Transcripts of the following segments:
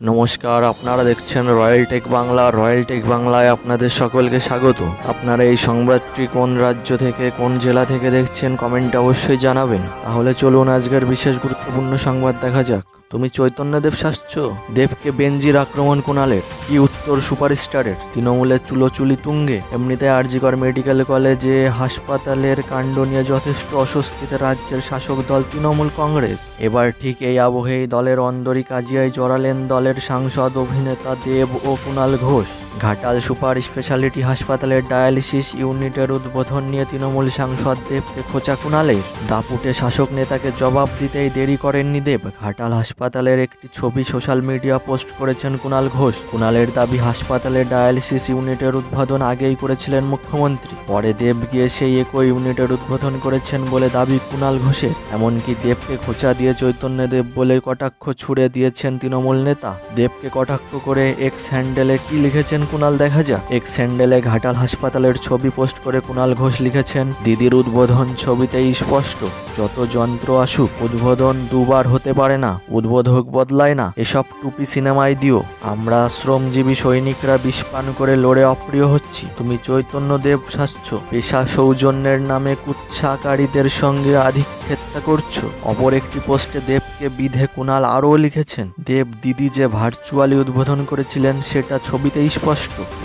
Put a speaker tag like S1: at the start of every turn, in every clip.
S1: নমস্কার, আপনারা দেখছেন Royal Tech Bangla. Royal Tech বাংলায় আপনাদের সকলকে স্বাগত। আপনারা এই সংবাদটি কোন রাজ্য থেকে, কোন জেলা থেকে দেখছেন কমেন্টে অবশ্যই জানাবেন। তাহলে চলুন আজকের বিশেষ গুরুত্বপূর্ণ সংবাদ দেখা যাক। তুমি চৈতন্যদেব শাসছ? দেবকে বেনজির আক্রমণ কুণালের, কি উত্তর সুপারস্টারের? তৃণমূলের চুলোচুলি তুঙ্গে। এমনিতে আরজিকর মেডিকেল কলেজে হাসপাতালের কাণ্ড নিয়ে যথেষ্ট অস্বস্তিতে রাজ্যের শাসক দল তৃণমূল কংগ্রেস। এবার ঠিক এই আবহেই দলের অন্দরই কাজিয়ায় জড়ালেন দলের সাংসদ অভিনেতা দেব ও কুণাল ঘোষ। ঘাটাল সুপার স্পেশালিটি হাসপাতালের ডায়ালিসিস ইউনিটের উদ্বোধন নিয়ে তৃণমূল সাংসদ দেবকে খোঁচা কুণালের। দাপুটে শাসক নেতাকে জবাব দিতেই দেরি করেননি দেব। ঘাটাল হাসপাতালের একটি ছবি সোশ্যাল মিডিয়া পোস্ট করেছেন কুণাল ঘোষ। কুণালের দাবি, হাসপাতালের ডায়ালিসিস ইউনিটের উদ্বোধন আগেই করেছিলেন মুখ্যমন্ত্রী, পরে দেব গিয়ে সেই একই ইউনিটের উদ্বোধন করেছেন বলে দাবি কুণাল ঘোষের। এমনকি দেবকে খোঁচা দিয়ে চৈতন্যদেব বলে কটাক্ষ ছুড়ে দিয়েছেন তৃণমূল নেতা। দেবকে কটাক্ষ করে এক্স হ্যান্ডেলে কি লিখেছেন কুণাল দেখা যাক। এক্স হ্যান্ডেলে ঘাটাল হাসপাতালের ছবি পোস্ট করে কুণাল ঘোষ লিখেছেন, দিদির উদ্বোধন ছবিতেই স্পষ্ট, যত যন্ত্র আসুক উদ্বোধন দুবার হতে পারে না, উদ্বোধক বদলায় না, এসব টুপি সিনেমায় দিও। আমরা শ্রমজীবী সৈনিকরা বিষপান করে লড়ে অপ্রিয় হচ্ছি, তুমি চৈতন্যদেব শাসছ, পেশা সৌজন্যের নামে কুৎসাকারীদের সঙ্গে আধিক্ষেপটা করছো। অপর একটি পোস্টে দেবকে বিধে কুণাল আরও লিখেছেন, দেব দিদি যে ভার্চুয়ালি উদ্বোধন করেছিলেন সেটা ছবিতেই স্পষ্ট,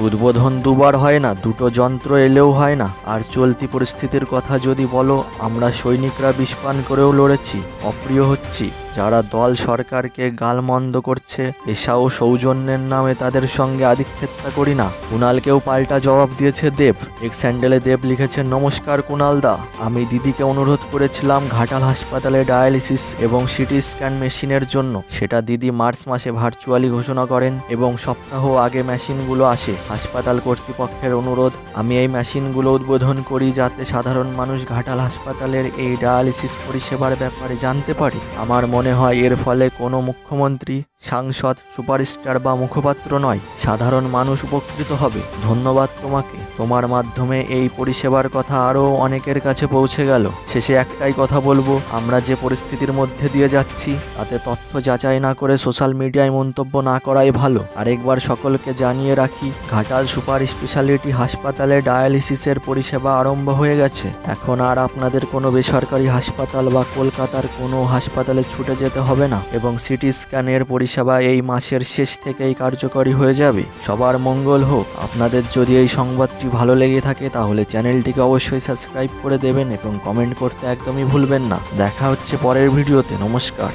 S1: উদ্বোধন দুবার হয় না, দুটো যন্ত্র এলেও হয় না। আর চলতি পরিস্থিতির কথা যদি বলো, আমরা সৈনিকরা বিষপান করেও লড়েছি, অপ্রিয় হচ্ছি। যারা দল সরকারকে গালমন্দ করছে, পেশা ও সৌজন্যের নামে তাদের সঙ্গে আধিক্ষেপটা করি না। কুণালকেও পাল্টা জবাব দিয়েছে দেব। এক্স হ্যান্ডেলে দেব লিখেছেন, নমস্কার কুণাল দা, আমি দিদিকে অনুরোধ করেছিলাম ঘাটাল হাসপাতালে ডায়ালিসিস এবং সিটি স্ক্যান মেশিনের জন্য। সেটা দিদি মার্চ মাসে ভার্চুয়ালি ঘোষণা করেন এবং সপ্তাহ আগে মেশিনগুলো আসে। হাসপাতাল কর্তৃপক্ষের অনুরোধ, আমি এই মেশিনগুলো উদ্বোধন করি যাতে সাধারণ মানুষ ঘাটাল হাসপাতালের এই ডায়ালিসিস পরিষেবার ব্যাপারে জানতে পারে। আমার মনে হয় এর ফলে কোনো মুখ্যমন্ত্রী, সাংসদ, সুপারস্টার বা মুখপাত্র নয়, সাধারণ মানুষ উপকৃত হবে। ধন্যবাদ তোমাকে, তোমার মাধ্যমে এই পরিষেবার কথা আরও অনেকের কাছে পৌঁছে গেল। শেষে একটাই কথা বলবো, আমরা যে পরিস্থিতির মধ্যে দিয়ে যাচ্ছি তাতে তথ্য যাচাই না করে সোশ্যাল মিডিয়ায় মন্তব্য না করাই ভালো। আরেকবার সকলকে জানিয়ে রাখি, ঘাটাল সুপার স্পেশালিটি হাসপাতালে ডায়ালিসিসের পরিষেবা আরম্ভ হয়ে গেছে। এখন আর আপনাদের কোনো বেসরকারি হাসপাতাল বা কলকাতার কোনো হাসপাতালে ছুটে যেতে হবে না এবং সিটি স্ক্যানের পরিষেবা এই মাসের শেষ থেকেই কার্যকরী হয়ে যাবে। সবার মঙ্গল হোক। আপনাদের যদি এই সংবাদটি ভালো লেগে থাকে তাহলে চ্যানেলটিকে অবশ্যই সাবস্ক্রাইব করে দেবেন এবং কমেন্ট করতে একদমই ভুলবেন না। দেখা হচ্ছে পরের ভিডিওতে। নমস্কার।